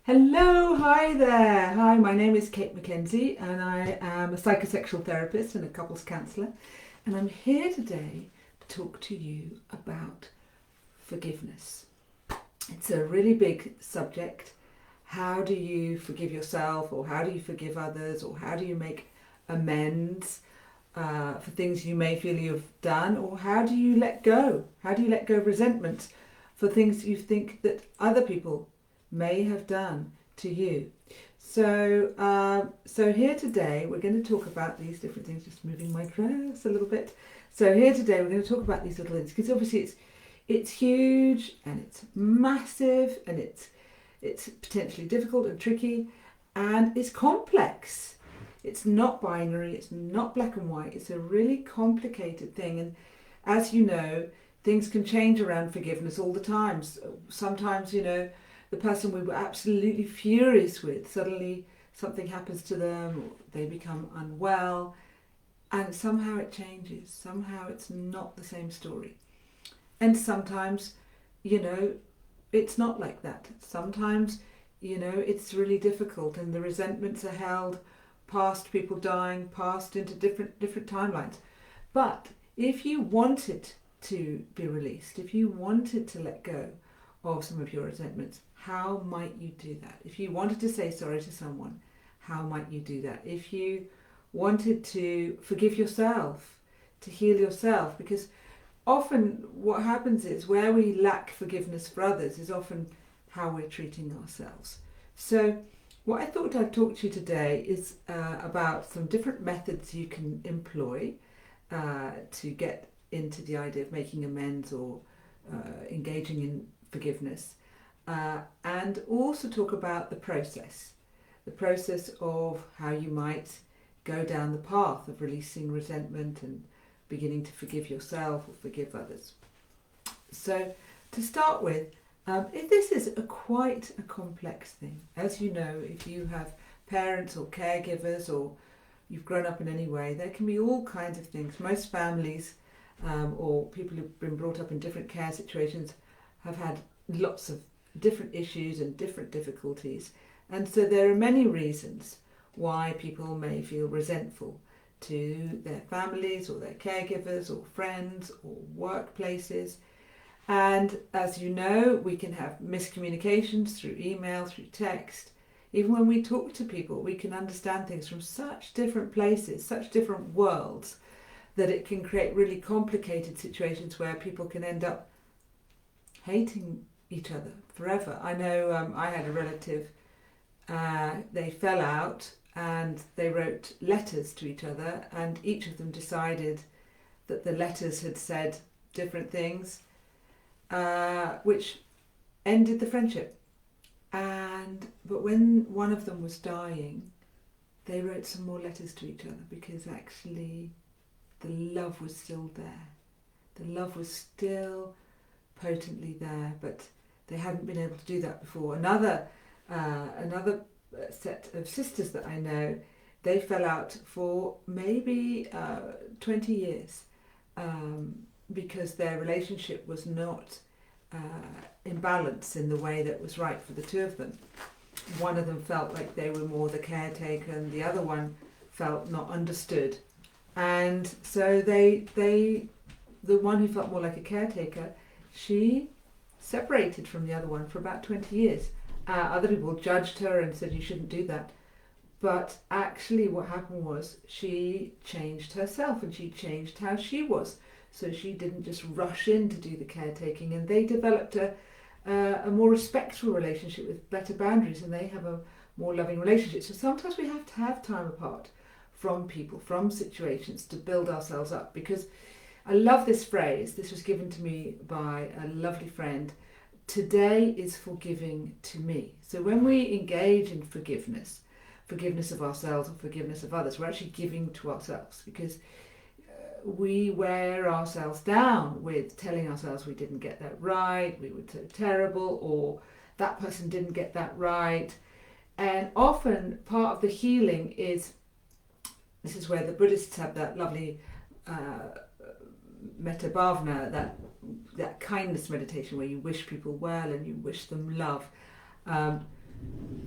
Hello, hi there. Hi, my name is Cate Mackenzie and I am a psychosexual therapist and a couples counsellor. And I'm here today to talk to you about forgiveness. It's a really big subject. How do you forgive yourself, or how do you forgive others, or how do you make amends for things you may feel you've done, or how do you let go? How do you let go of resentment for things you think that other people may have done to you? So here today we're going to talk about these different things. Just moving my dress a little bit. So here today we're going to talk about these little things because obviously it's huge and it's massive and it's potentially difficult and tricky and it's complex. It's not binary. It's not black and white. It's a really complicated thing. And as you know, things can change around forgiveness all the time. Sometimes, the person we were absolutely furious with, suddenly something happens to them, or they become unwell, and somehow it changes. Somehow it's not the same story. And sometimes, it's not like that. Sometimes, it's really difficult, and the resentments are held past people dying, past into different timelines. But if you wanted to be released, if you wanted to let go of some of your resentments, how might you do that? If you wanted to say sorry to someone, how might you do that? If you wanted to forgive yourself, to heal yourself, because often what happens is where we lack forgiveness for others is often how we're treating ourselves. So what I thought I'd talk to you today is about some different methods you can employ to get into the idea of making amends or engaging in forgiveness, and also talk about the process of how you might go down the path of releasing resentment and beginning to forgive yourself or forgive others. So to start with, this is quite a complex thing. As you know, if you have parents or caregivers or you've grown up in any way, there can be all kinds of things. Most families or people who've been brought up in different care situations have had lots of different issues and different difficulties. And so there are many reasons why people may feel resentful to their families or their caregivers or friends or workplaces. And as you know, we can have miscommunications through email, through text. Even when we talk to people, we can understand things from such different places, such different worlds, that it can create really complicated situations where people can end up hating each other forever. I know I had a relative, they fell out and they wrote letters to each other, and each of them decided that the letters had said different things, which ended the friendship. But when one of them was dying, they wrote some more letters to each other because actually the love was still there. The love was still potently there, but they hadn't been able to do that before. Another set of sisters that I know, they fell out for maybe 20 years because their relationship was not in balance in the way that was right for the two of them. One of them felt like they were more the caretaker and the other one felt not understood. And so the one who felt more like a caretaker, she separated from the other one for about 20 years. Other people judged her and said you shouldn't do that. But actually what happened was she changed herself and she changed how she was. So she didn't just rush in to do the caretaking, and they developed a more respectful relationship with better boundaries, and they have a more loving relationship. So sometimes we have to have time apart from people, from situations, to build ourselves up. Because I love this phrase. This was given to me by a lovely friend. Today is forgiving to me. So when we engage in forgiveness of ourselves or forgiveness of others, we're actually giving to ourselves, because we wear ourselves down with telling ourselves we didn't get that right, we were so terrible, or that person didn't get that right. And often part of the healing is, this is where the Buddhists have that lovely metta bhavana, that kindness meditation where you wish people well and you wish them love.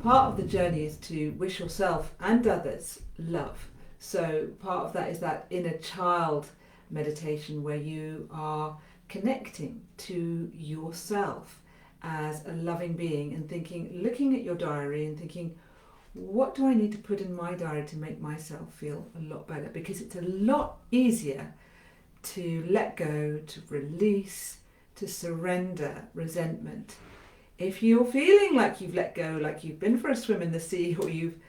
part of the journey is to wish yourself and others love. So part of that is that inner child meditation where you are connecting to yourself as a loving being and thinking, looking at your diary and thinking, what do I need to put in my diary to make myself feel a lot better? Because it's a lot easier to let go, to release, to surrender resentment. If you're feeling like you've let go, like you've been for a swim in the sea, or you've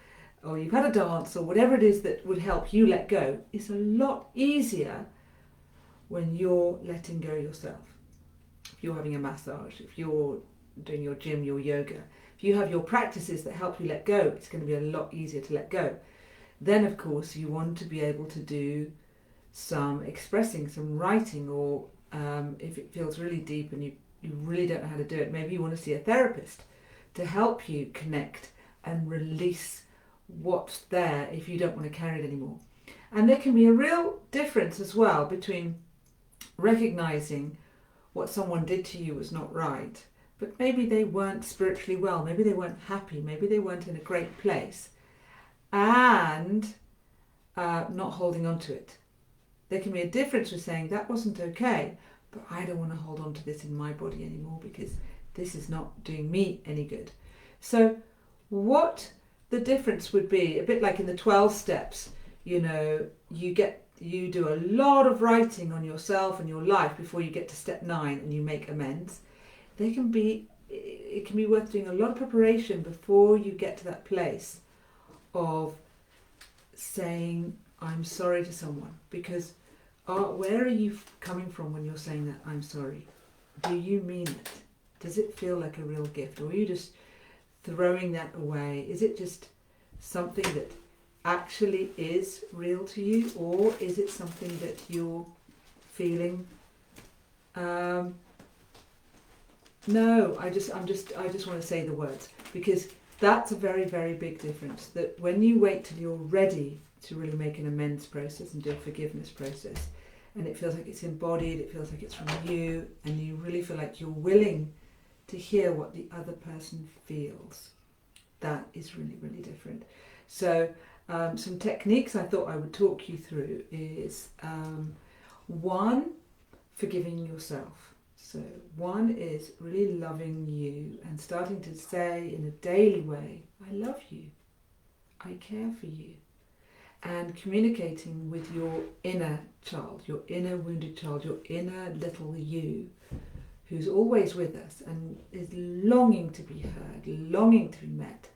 had a dance, or whatever it is that would help you let go, it's a lot easier when you're letting go yourself. If you're having a massage, if you're doing your gym, your yoga, if you have your practices that help you let go, it's going to be a lot easier to let go. Then, of course, you want to be able to do some expressing, some writing, or if it feels really deep and you really don't know how to do it, maybe you want to see a therapist to help you connect and release what's there if you don't want to carry it anymore. And there can be a real difference as well between recognizing what someone did to you was not right, but maybe they weren't spiritually well, maybe they weren't happy, maybe they weren't in a great place, and not holding on to it. There can be a difference with saying that wasn't okay, but I don't want to hold on to this in my body anymore because this is not doing me any good. So what the difference would be, a bit like in the 12 steps, you do a lot of writing on yourself and your life before you get to step 9 and you make amends. It can be worth doing a lot of preparation before you get to that place of saying I'm sorry to someone, because where are you coming from when you're saying that I'm sorry? Do you mean it? Does it feel like a real gift, or are you just throwing that away? Is it just something that actually is real to you, or is it something that you're feeling? No, I just want to say the words, because that's a very, very big difference. That when you wait till you're ready to really make an amends process and do a forgiveness process, and it feels like it's embodied, it feels like it's from you, and you really feel like you're willing to hear what the other person feels, that is really, really different. So some techniques I thought I would talk you through is one, forgiving yourself. So one is really loving you and starting to say in a daily way, I love you, I care for you, and communicating with your inner child, your inner wounded child, your inner little you, who's always with us and is longing to be heard, longing to be met.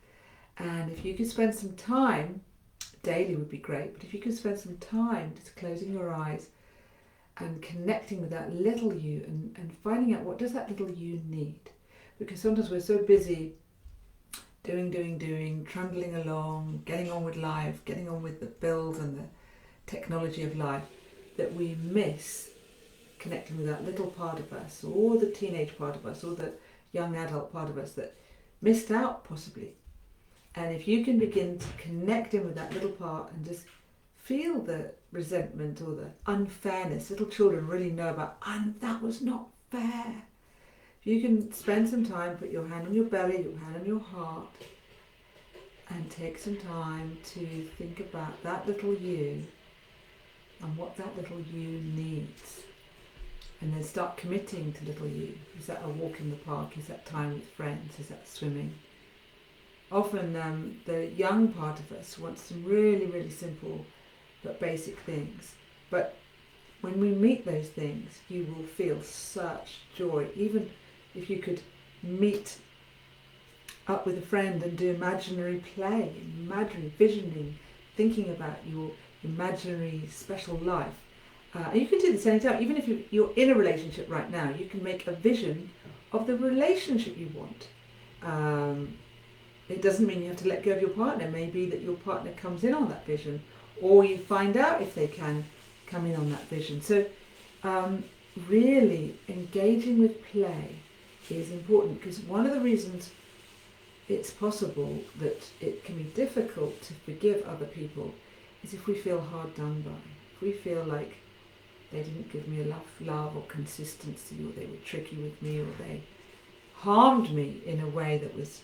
And if you could spend some time, daily would be great, but if you could spend some time just closing your eyes and connecting with that little you and finding out what does that little you need. Because sometimes we're so busy doing, trundling along, getting on with life, getting on with the bills and the technology of life, that we miss connecting with that little part of us, or the teenage part of us, or the young adult part of us that missed out possibly. And if you can begin to connect in with that little part and just feel the resentment or the unfairness, little children really know about, and that was not fair. If you can spend some time, put your hand on your belly, your hand on your heart, and take some time to think about that little you and what that little you needs. And then start committing to little you. Is that a walk in the park? Is that time with friends? Is that swimming? Often the young part of us wants some really, really simple but basic things. But when we meet those things, you will feel such joy. Even if you could meet up with a friend and do imaginary play, imaginary visioning, thinking about your imaginary special life. You can do this anytime. Even if you're in a relationship right now, you can make a vision of the relationship you want. It doesn't mean you have to let go of your partner. Maybe that your partner comes in on that vision, or you find out if they can come in on that vision. So really engaging with play is important, because one of the reasons it's possible that it can be difficult to forgive other people is if we feel hard done by. If we feel like they didn't give me enough love or consistency, or they were tricky with me, or they harmed me in a way that was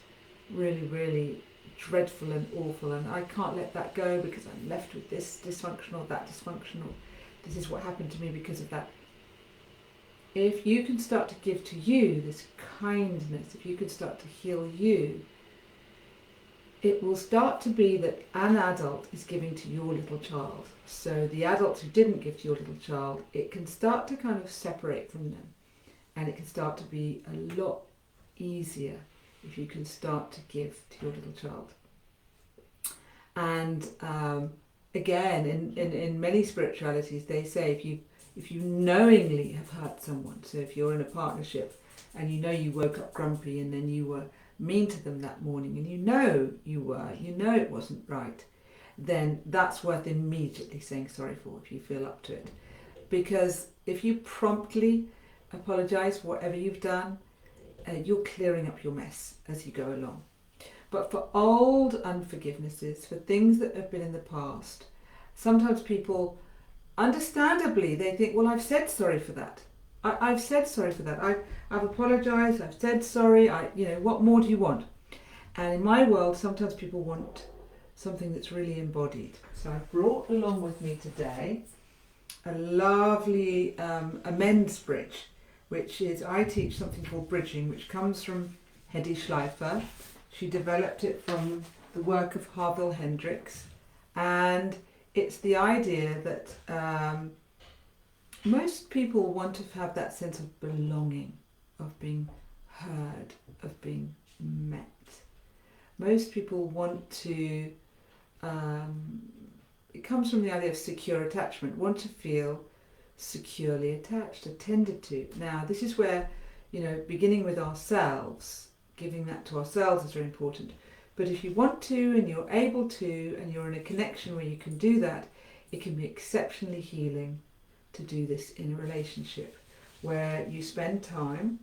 really, really dreadful and awful, and I can't let that go because I'm left with this dysfunction or that dysfunction, or this is what happened to me because of that. If you can start to give to you this kindness, if you can start to heal you, it will start to be that an adult is giving to your little child. So the adults who didn't give to your little child, it can start to kind of separate from them. And it can start to be a lot easier if you can start to give to your little child. And again, in many spiritualities, they say if you knowingly have hurt someone, so if you're in a partnership and you know you woke up grumpy and then you were mean to them that morning and you know it wasn't right, then that's worth immediately saying sorry for if you feel up to it. Because if you promptly apologise for whatever you've done, you're clearing up your mess as you go along. But for old unforgivenesses, for things that have been in the past, sometimes people, understandably, they think, well, I've said sorry for that. I've said sorry for that. I've apologised. I've said sorry. What more do you want? And in my world, sometimes people want something that's really embodied. So I've brought along with me today a lovely Amends bridge, which is, I teach something called bridging, which comes from Hedy Schleifer. She developed it from the work of Harville Hendricks, and it's the idea that most people want to have that sense of belonging, of being heard, of being met. Most people want to, it comes from the idea of secure attachment, want to feel securely attached, attended to. Now, this is where, beginning with ourselves, giving that to ourselves is very important. But if you want to and you're able to and you're in a connection where you can do that, it can be exceptionally healing to do this in a relationship where you spend time,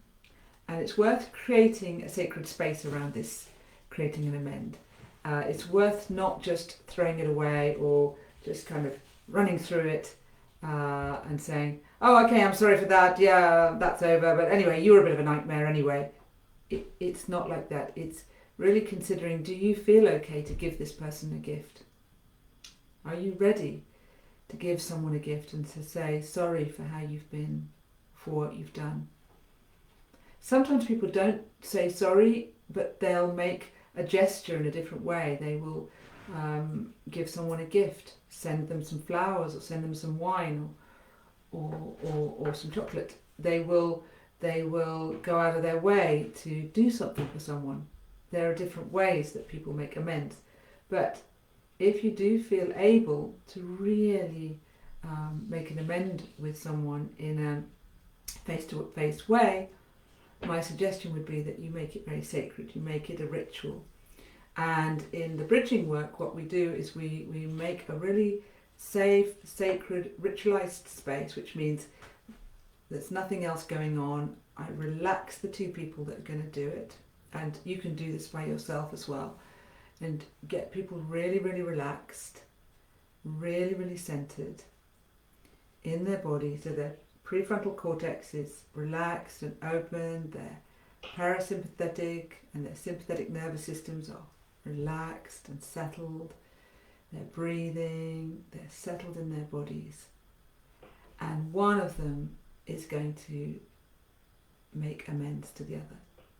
and it's worth creating a sacred space around this, creating an amend. It's worth not just throwing it away or just kind of running through it and saying, oh, okay, I'm sorry for that, yeah, that's over, but anyway, you were a bit of a nightmare anyway. It's not like that. It's really considering, do you feel okay to give this person a gift? Are you ready to give someone a gift and to say sorry for how you've been, for what you've done? Sometimes people don't say sorry, but they'll make a gesture in a different way. They will give someone a gift, send them some flowers or send them some wine or some chocolate. They will go out of their way to do something for someone. There are different ways that people make amends. But if you do feel able to really make an amend with someone in a face-to-face way, my suggestion would be that you make it very sacred, you make it a ritual. And in the bridging work, what we do is we make a really safe, sacred, ritualized space, which means there's nothing else going on. I relax the two people that are going to do it. And you can do this by yourself as well. And get people really, really relaxed, really, really centered in their body. So their prefrontal cortex is relaxed and open. Their parasympathetic and their sympathetic nervous systems are relaxed and settled. They're breathing. They're settled in their bodies. And one of them is going to make amends to the other.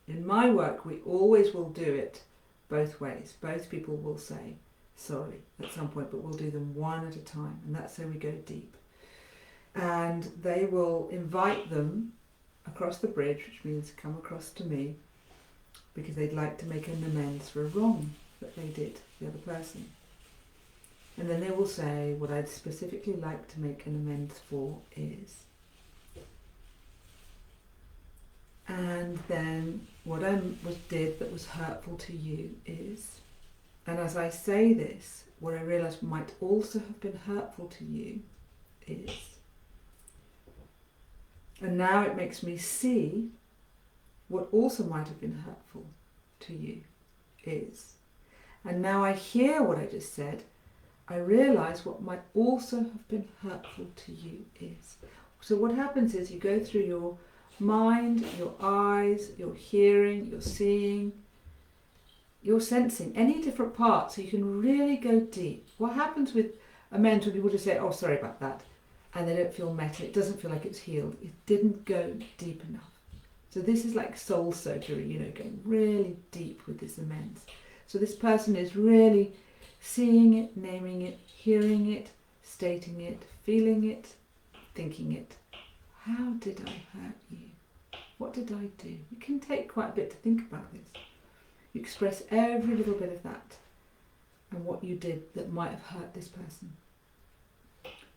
In my work, we always will do it both ways. Both people will say sorry at some point, but we'll do them one at a time, and that's how we go deep. And they will invite them across the bridge, which means come across to me, because they'd like to make an amends for a wrong that they did to the other person. And then they will say, what I'd specifically like to make an amends for is... And then what I did that was hurtful to you is, and as I say this, what I realise might also have been hurtful to you is, and now it makes me see what also might have been hurtful to you is, and now I hear what I just said, I realise what might also have been hurtful to you is. So what happens is you go through your mind, your eyes, your hearing, your seeing, you're sensing any different parts so you can really go deep. What happens with amends when people just say, oh, sorry about that, and they don't feel met, it doesn't feel like it's healed. It didn't go deep enough. So this is like soul surgery, going really deep with this amends. So this person is really seeing it, naming it, hearing it, stating it, feeling it, thinking it. How did I hurt you? What did I do? It can take quite a bit to think about this. You express every little bit of that and what you did that might have hurt this person.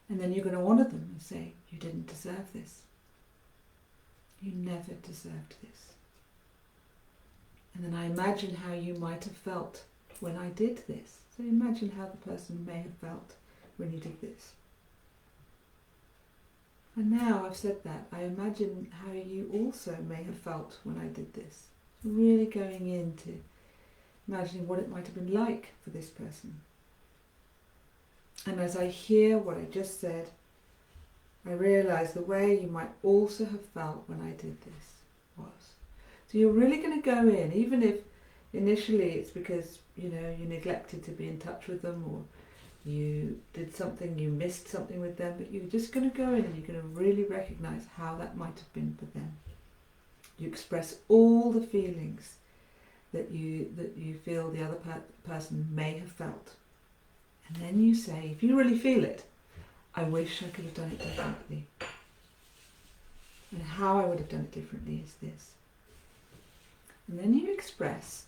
And then you're going to honour them and say, you didn't deserve this. You never deserved this. And then I imagine how you might have felt when I did this. So imagine how the person may have felt when you did this. And now I've said that, I imagine how you also may have felt when I did this. Really going into imagining what it might have been like for this person. And as I hear what I just said, I realise the way you might also have felt when I did this was. So you're really going to go in, even if initially it's because, you neglected to be in touch with them, or you did something, you missed something with them, but you're just going to go in and you're going to really recognise how that might have been for them. You express all the feelings that you feel the other person may have felt. And then you say, if you really feel it, I wish I could have done it differently. And how I would have done it differently is this. And then you express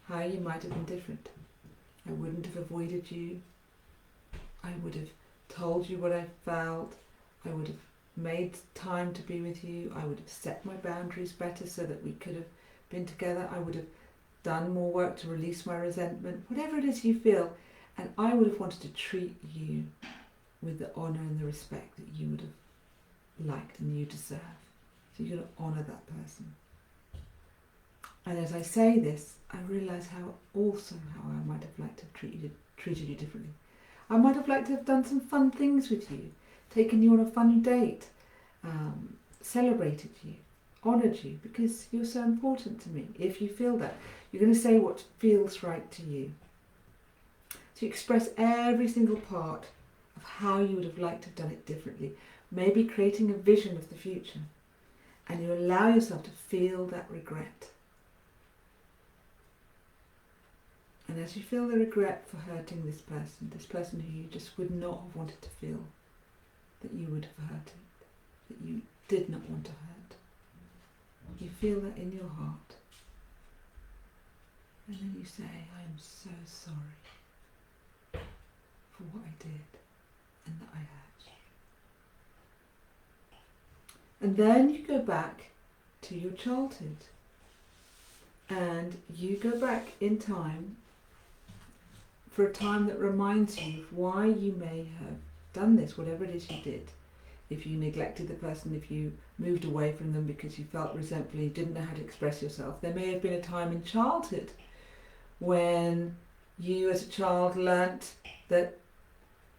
how you might have been different. I wouldn't have avoided you. I would have told you what I felt. I would have made time to be with you. I would have set my boundaries better so that we could have been together. I would have done more work to release my resentment. Whatever it is you feel. And I would have wanted to treat you with the honour and the respect that you would have liked and you deserve. So you're going to honour that person. And as I say this, I realise how I might have liked to have treated you differently. I might have liked to have done some fun things with you, taken you on a fun date, celebrated you, honoured you, because you're so important to me. If you feel that, you're going to say what feels right to you. So you express every single part of how you would have liked to have done it differently, maybe creating a vision of the future, and you allow yourself to feel that regret. And as you feel the regret for hurting this person who you just would not have wanted to feel that you would have hurt, that you did not want to hurt, you feel that in your heart. And then you say, I am so sorry for what I did and that I hurt you. And then you go back to your childhood and you go back in time for a time that reminds you of why you may have done this, whatever it is you did. If you neglected the person, if you moved away from them because you felt resentful, you didn't know how to express yourself. There may have been a time in childhood when you as a child learnt that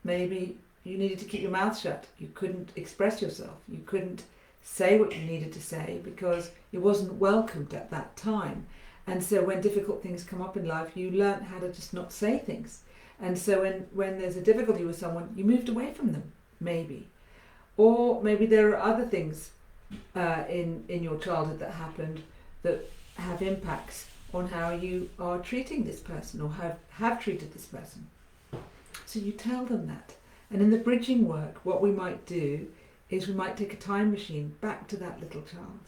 maybe you needed to keep your mouth shut. You couldn't express yourself. You couldn't say what you needed to say because it wasn't welcomed at that time. And so when difficult things come up in life, you learn how to just not say things. And so when there's a difficulty with someone, you moved away from them, maybe. Or maybe there are other things in your childhood that happened that have impacts on how you are treating this person or have treated this person. So you tell them that. And in the bridging work, what we might do is we might take a time machine back to that little child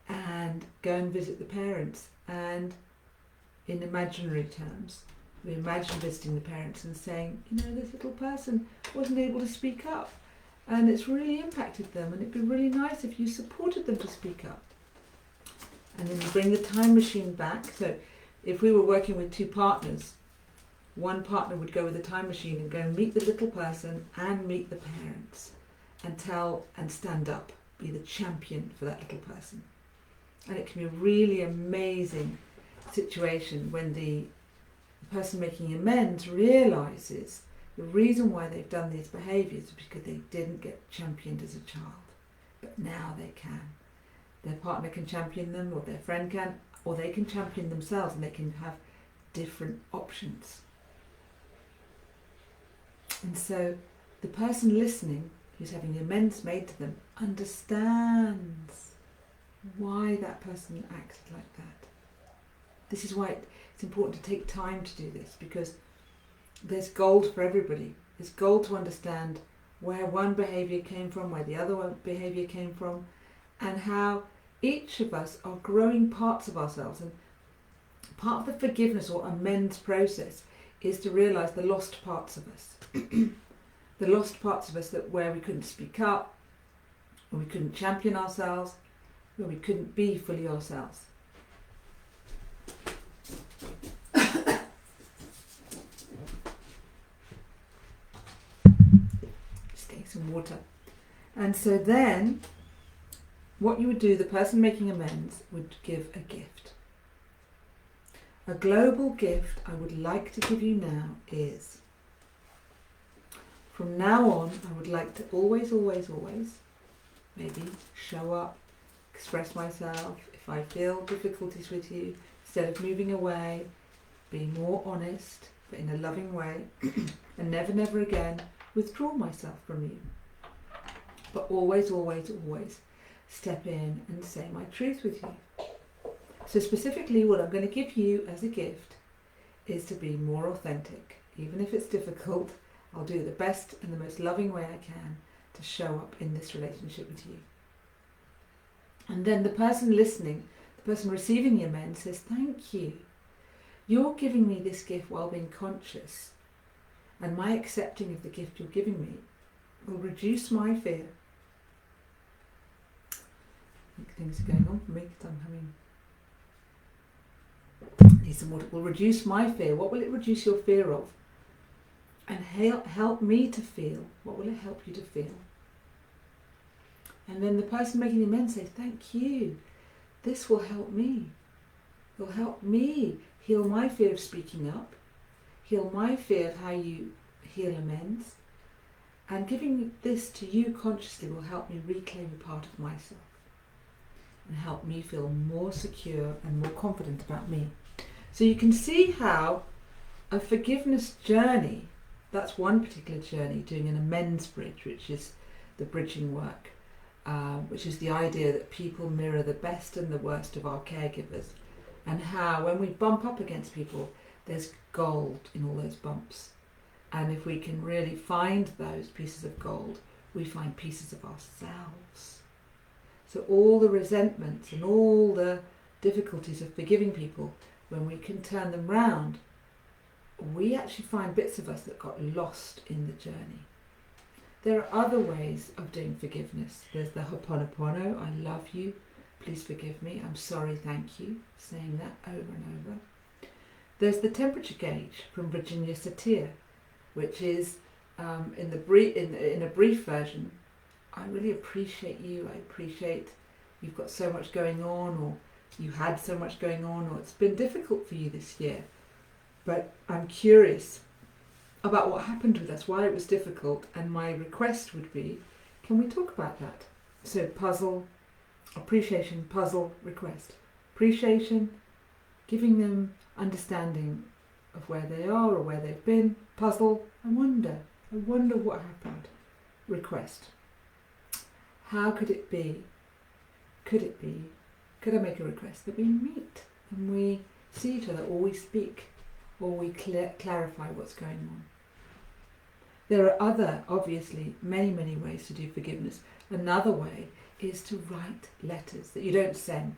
and go and visit the parents. And in imaginary terms, we imagine visiting the parents and saying, this little person wasn't able to speak up and it's really impacted them, and it'd be really nice if you supported them to speak up. And then you bring the time machine back. So if we were working with two partners, one partner would go with the time machine and go and meet the little person and meet the parents and tell and stand up, be the champion for that little person. And it can be a really amazing situation when the person making amends realises the reason why they've done these behaviours is because they didn't get championed as a child. But now they can. Their partner can champion them, or their friend can, or they can champion themselves, and they can have different options. And so the person listening, who's having the amends made to them, understands why that person acted like that. This is why it's important to take time to do this, because there's gold for everybody. There's gold to understand where one behaviour came from, where the other behaviour came from, and how each of us are growing parts of ourselves. And part of the forgiveness or amends process is to realise the lost parts of us. The lost parts of us that where we couldn't speak up, where we couldn't champion ourselves, where we couldn't be fully ourselves. Just getting some water. And so then, what you would do, the person making amends would give a gift. A global gift I would like to give you now is, from now on, I would like to always, always, always, maybe show up, express myself. If I feel difficulties with you, instead of moving away, be more honest, but in a loving way, and never, never again withdraw myself from you. But always, always, always step in and say my truth with you. So specifically, what I'm going to give you as a gift is to be more authentic. Even if it's difficult, I'll do the best and the most loving way I can to show up in this relationship with you. And then the person listening, the person receiving the amends says, thank you. You're giving me this gift while being conscious, and my accepting of the gift you're giving me will reduce my fear. I think things are going on for me because I'm having... Need some water. Will reduce my fear. What will it reduce your fear of? And help me to feel. What will it help you to feel? And then the person making the amends says, thank you. This will help me. It will help me heal my fear of speaking up, heal my fear of how you heal amends, and giving this to you consciously will help me reclaim a part of myself and help me feel more secure and more confident about me. So you can see how a forgiveness journey, that's one particular journey, doing an amends bridge, which is the bridging work, which is the idea that people mirror the best and the worst of our caregivers, and how when we bump up against people, there's gold in all those bumps. And if we can really find those pieces of gold, we find pieces of ourselves. So all the resentments and all the difficulties of forgiving people, when we can turn them round, we actually find bits of us that got lost in the journey. There are other ways of doing forgiveness. There's the Ho'oponopono, I love you, please forgive me, I'm sorry, thank you, saying that over and over. There's the temperature gauge from Virginia Satir, which is in a brief version, I really appreciate you, I appreciate you've got so much going on, or you had so much going on, or it's been difficult for you this year, but I'm curious about what happened with us, why it was difficult, and my request would be, can we talk about that? So puzzle, appreciation, puzzle, request. Appreciation, giving them understanding of where they are or where they've been. Puzzle, I wonder what happened. Request. How could it be? Could I make a request that we meet and we see each other, or we speak, or we clarify what's going on? There are other, obviously, many, many ways to do forgiveness. Another way is to write letters that you don't send.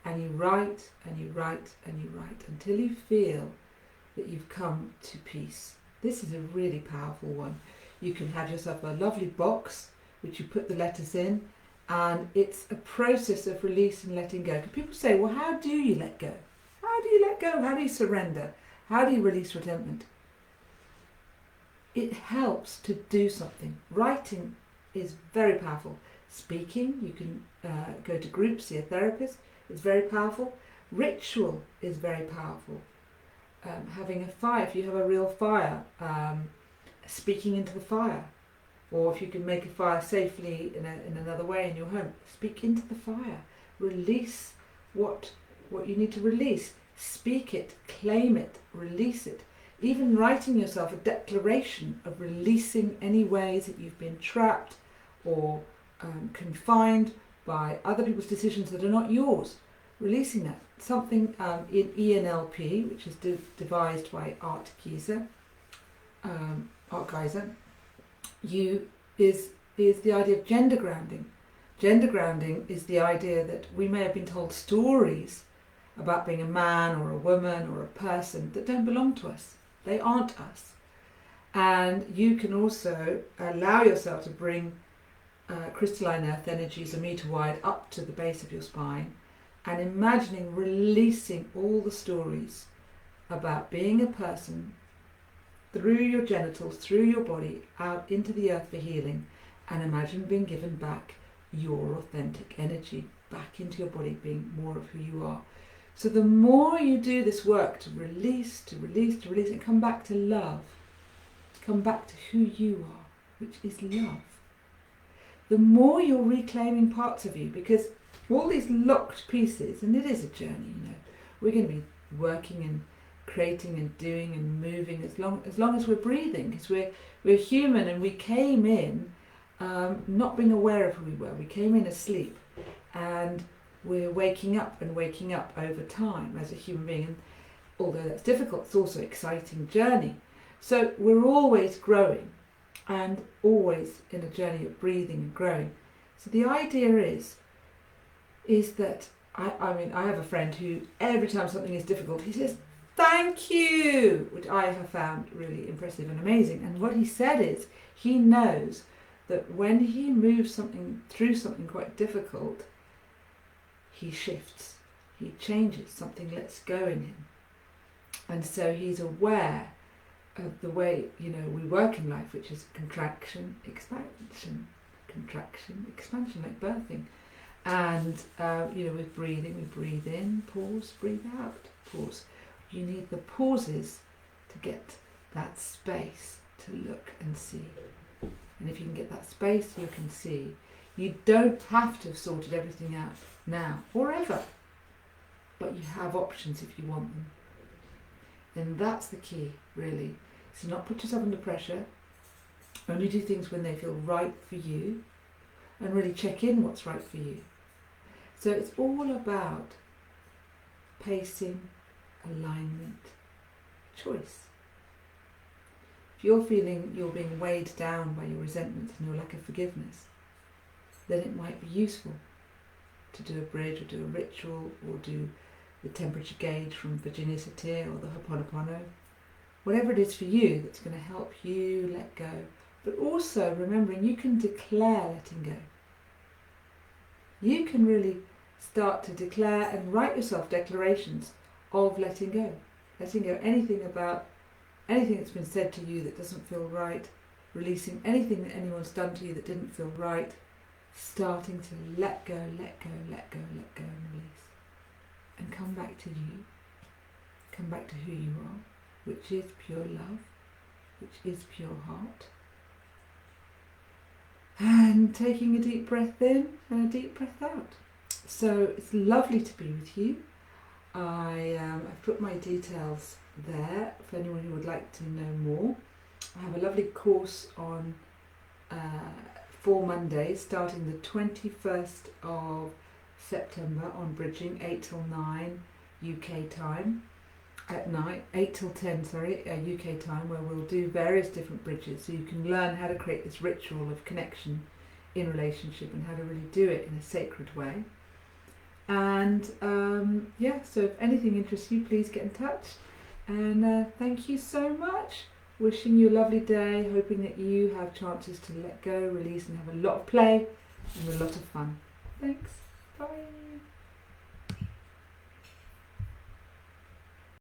And you write and you write and you write until you feel that you've come to peace. This is a really powerful one. You can have yourself a lovely box which you put the letters in, and it's a process of release and letting go. Because people say, well, how do you let go? How do you let go? How do you surrender? How do you release resentment? It helps to do something. Writing is very powerful. Speaking, you can go to groups, see a therapist. It's very powerful. Ritual is very powerful. Having a fire, if you have a real fire, speaking into the fire. Or if you can make a fire safely in another way in your home, speak into the fire. Release what you need to release. speak it, claim it, release it. Even writing yourself a declaration of releasing any ways that you've been trapped or confined by other people's decisions that are not yours. Releasing that. Something in ENLP, which is devised by Art Geiser, is the idea of gender grounding. Gender grounding is the idea that we may have been told stories about being a man or a woman or a person that don't belong to us. They aren't us. And you can also allow yourself to bring crystalline earth energies a metre wide up to the base of your spine, and imagining releasing all the stories about being a person through your genitals, through your body, out into the earth for healing, and imagine being given back your authentic energy, back into your body, being more of who you are. So the more you do this work to release, and come back to love, come back to who you are, which is love, the more you're reclaiming parts of you, because all these locked pieces, and it is a journey, we're going to be working and creating and doing and moving as long as we're breathing, because we're human, and we came in not being aware of who we were. We came in asleep, and we're waking up over time as a human being. And although that's difficult, it's also an exciting journey. So we're always growing and always in a journey of breathing and growing. So the idea is that I have a friend who every time something is difficult, he says, "Thank you," which I have found really impressive and amazing. And what he said is, he knows that when he moves through something quite difficult, he shifts, he changes, something lets go in him. And so he's aware of the way, we work in life, which is contraction, expansion, like birthing. And, with breathing, we breathe in, pause, breathe out, pause. You need the pauses to get that space to look and see. And if you can get that space, you can see. You don't have to have sorted everything out now or ever, but you have options if you want them. And that's the key, really. So not put yourself under pressure. Only do things when they feel right for you, and really check in what's right for you. So it's all about pacing, alignment, choice. If you're feeling you're being weighed down by your resentment and your lack of forgiveness, then it might be useful to do a bridge or do a ritual or do the temperature gauge from Virginia Satir or the Ho'oponopono. Whatever it is for you that's going to help you let go. But also remembering you can declare letting go. You can really start to declare and write yourself declarations of letting go. Letting go anything that's been said to you that doesn't feel right, releasing anything that anyone's done to you that didn't feel right, starting to let go, and release. And come back to you, come back to who you are, which is pure love, which is pure heart. And taking a deep breath in and a deep breath out. So it's lovely to be with you. I've put my details there for anyone who would like to know more. I have a lovely course on 4 Mondays starting the 21st of September on bridging, 8 till 9 UK time at night, 8 till 10 UK time, where we'll do various different bridges so you can learn how to create this ritual of connection in relationship and how to really do it in a sacred way. And so if anything interests you, please get in touch. And thank you so much. Wishing you a lovely day, hoping that you have chances to let go, release, and have a lot of play and a lot of fun. Thanks. Bye.